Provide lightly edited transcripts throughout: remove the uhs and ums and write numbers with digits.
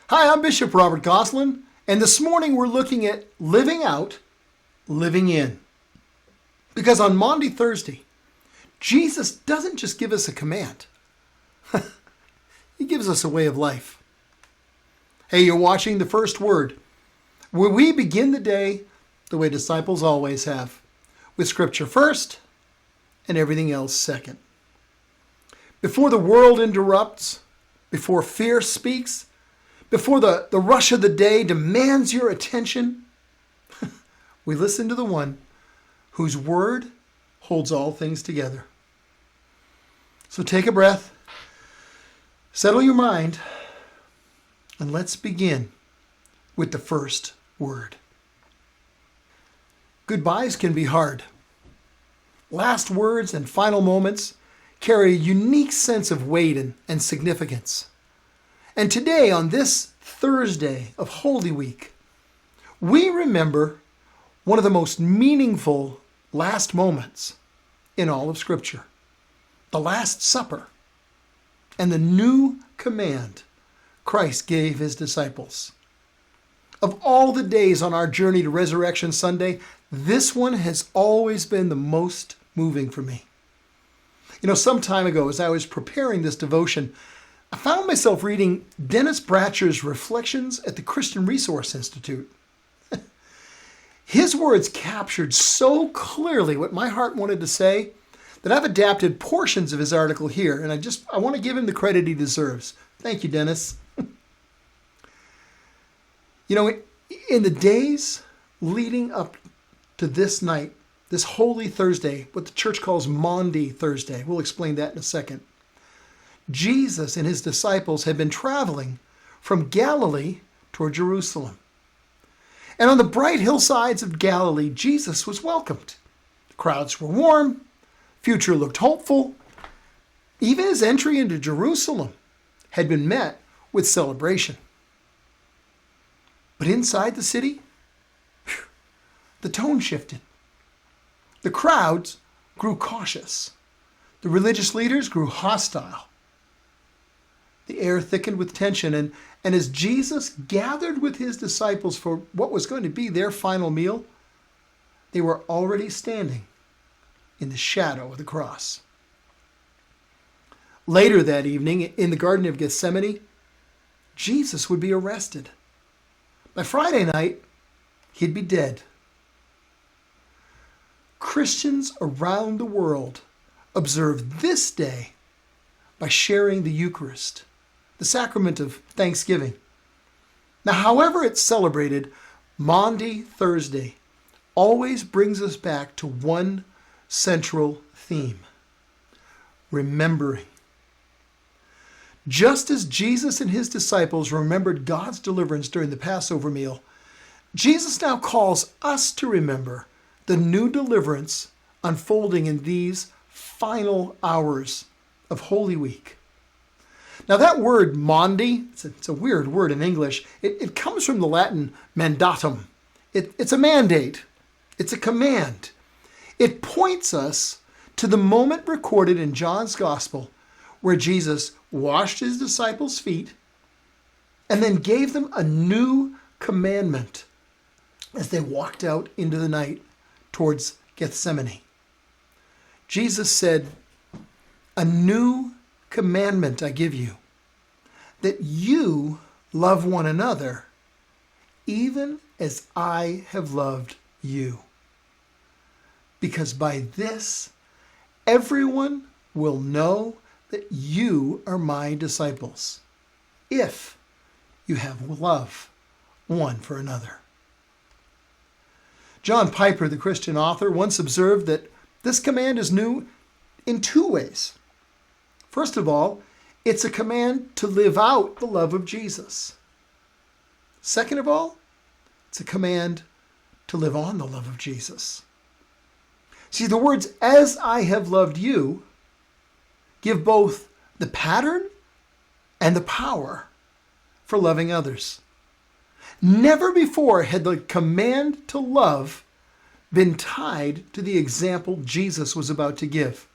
Hi, I'm Bishop Robert Gosselin, and this morning we're looking at living out, living in. Because on Maundy Thursday, Jesus doesn't just give us a command. He gives us a way of life. Hey, you're watching The First Word, where we begin the day the way disciples always have, with Scripture first and everything else second. Before the world interrupts, before fear speaks, before the rush of the day demands your attention, we listen to the one whose word holds all things together. So take a breath, settle your mind, and let's begin with the first word. Goodbyes can be hard. Last words and final moments carry a unique sense of weight and significance. And today, on this Thursday of Holy Week, we remember one of the most meaningful last moments in all of Scripture, the Last Supper, and the new command Christ gave his disciples. Of all the days on our journey to Resurrection Sunday, this one has always been the most moving for me. You know, some time ago, as I was preparing this devotion, I found myself reading Dennis Bratcher's Reflections at the Christian Resource Institute. His words captured so clearly what my heart wanted to say that I've adapted portions of his article here, and I want to give him the credit he deserves. Thank you, Dennis. You know, in the days leading up to this night, this Holy Thursday, what the church calls Maundy Thursday, we'll explain that in a second, Jesus and his disciples had been traveling from Galilee toward Jerusalem. And on the bright hillsides of Galilee, Jesus was welcomed. The crowds were warm, future looked hopeful. Even his entry into Jerusalem had been met with celebration. But inside the city, the tone shifted. The crowds grew cautious. The religious leaders grew hostile. The air thickened with tension, and as Jesus gathered with his disciples for what was going to be their final meal, they were already standing in the shadow of the cross. Later that evening, in the Garden of Gethsemane, Jesus would be arrested. By Friday night, he'd be dead. Christians around the world observe this day by sharing the Eucharist, the sacrament of thanksgiving. Now, however it's celebrated, Maundy Thursday always brings us back to one central theme: remembering. Just as Jesus and his disciples remembered God's deliverance during the Passover meal, Jesus now calls us to remember the new deliverance unfolding in these final hours of Holy Week. Now that word Maundy, it's a weird word in English. It comes from the Latin mandatum. It's a mandate. It's a command. It points us to the moment recorded in John's Gospel where Jesus washed his disciples' feet and then gave them a new commandment as they walked out into the night towards Gethsemane. Jesus said, "A new commandment I give you, that you love one another, even as I have loved you. Because by this, everyone will know that you are my disciples, if you have love one for another." John Piper, the Christian author, once observed that this command is new in two ways. First of all, it's a command to live out the love of Jesus. Second of all, it's a command to live on the love of Jesus. See, the words, "as I have loved you," give both the pattern and the power for loving others. Never before had the command to love been tied to the example Jesus was about to give.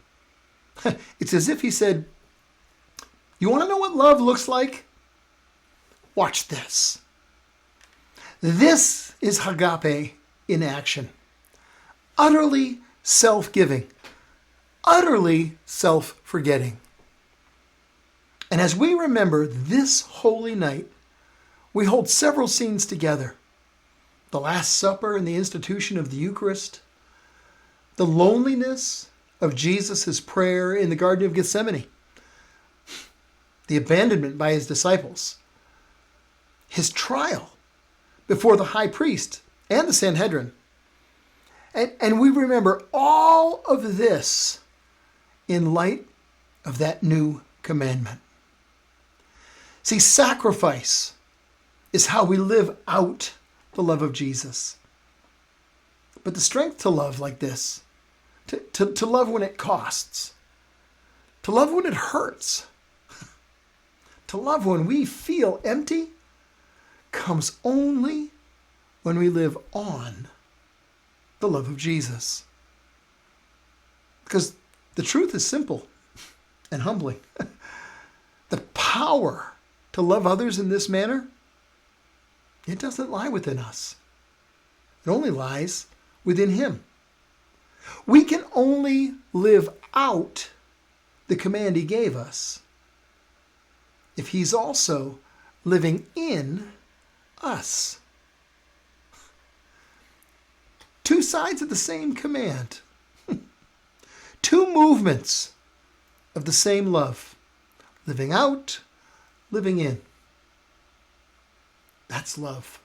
It's as if he said, "You want to know what love looks like? Watch this. This is agape in action. Utterly self-giving. Utterly self-forgetting. And as we remember this holy night, we hold several scenes together. The Last Supper and the institution of the Eucharist. The loneliness of Jesus' prayer in the Garden of Gethsemane. The abandonment by his disciples. His trial before the high priest and the Sanhedrin. And we remember all of this in light of that new commandment. See, sacrifice is how we live out the love of Jesus. But the strength to love like this, to love when it costs, to love when it hurts, to love when we feel empty, comes only when we live on the love of Jesus. Because the truth is simple and humbling. The power to love others in this manner, it doesn't lie within us. It only lies within him. We can only live out the command he gave us if he's also living in us. Two sides of the same command. Two movements of the same love. Living out, living in. That's love.